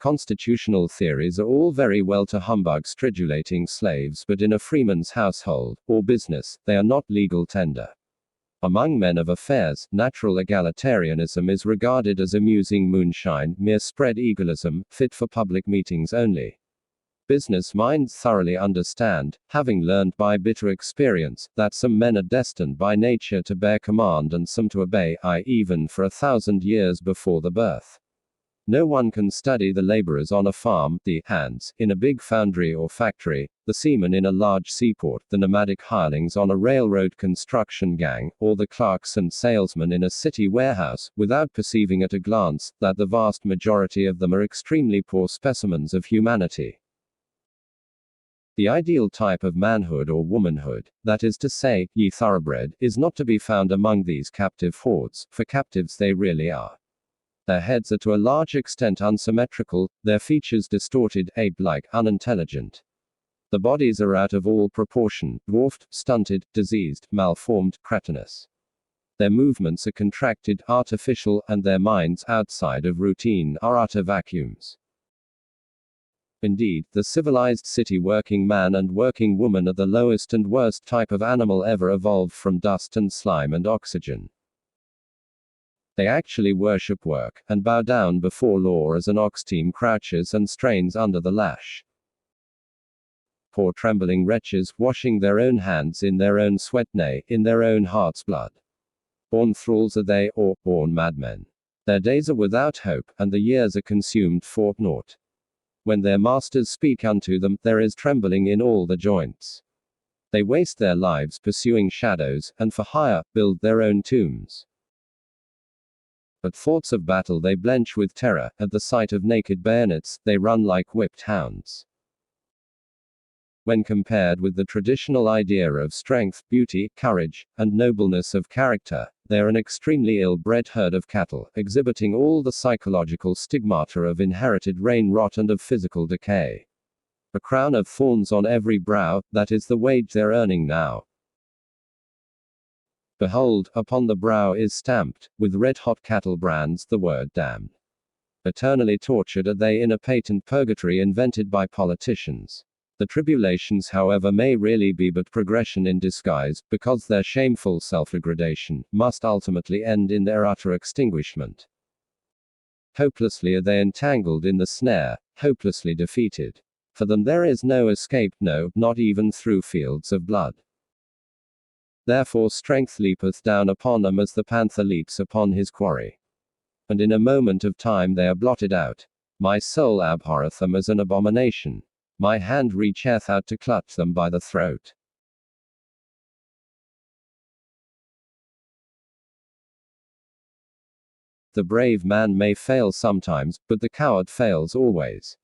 constitutional theories are all very well to humbug stridulating slaves, but in a freeman's household, or business, they are not legal tender. Among men of affairs, natural egalitarianism is regarded as amusing moonshine, mere spread egoism, fit for public meetings only. Business minds thoroughly understand, having learned by bitter experience, that some men are destined by nature to bear command and some to obey, even for 1,000 years before the birth. No one can study the laborers on a farm, the hands in a big foundry or factory, the seaman in a large seaport, the nomadic hirelings on a railroad construction gang, or the clerks and salesmen in a city warehouse, without perceiving at a glance that the vast majority of them are extremely poor specimens of humanity. The ideal type of manhood or womanhood, that is to say, ye thoroughbred, is not to be found among these captive hordes, for captives they really are. Their heads are to a large extent unsymmetrical, their features distorted, ape-like, unintelligent. The bodies are out of all proportion, dwarfed, stunted, diseased, malformed, cretinous. Their movements are contracted, artificial, and their minds, outside of routine, are utter vacuums. Indeed, the civilized city working man and working woman are the lowest and worst type of animal ever evolved from dust and slime and oxygen. They actually worship work, and bow down before law as an ox team crouches and strains under the lash. Poor trembling wretches, washing their own hands in their own sweat, nay, in their own heart's blood. Born thralls are they, or born madmen. Their days are without hope, and the years are consumed for naught. When their masters speak unto them, there is trembling in all the joints. They waste their lives pursuing shadows, and for hire, build their own tombs. At thoughts of battle they blench with terror, at the sight of naked bayonets, they run like whipped hounds. When compared with the traditional idea of strength, beauty, courage, and nobleness of character, they are an extremely ill-bred herd of cattle, exhibiting all the psychological stigmata of inherited brain rot and of physical decay. A crown of thorns on every brow, that is the wage they're earning now. Behold, upon the brow is stamped, with red-hot cattle brands, the word damned. Eternally tortured are they in a patent purgatory invented by politicians. The tribulations, however, may really be but progression in disguise, because their shameful self-degradation must ultimately end in their utter extinguishment. Hopelessly are they entangled in the snare, hopelessly defeated. For them there is no escape, no, not even through fields of blood. Therefore strength leapeth down upon them as the panther leaps upon his quarry. And in a moment of time they are blotted out. My soul abhorreth them as an abomination. My hand reacheth out to clutch them by the throat. The brave man may fail sometimes, but the coward fails always.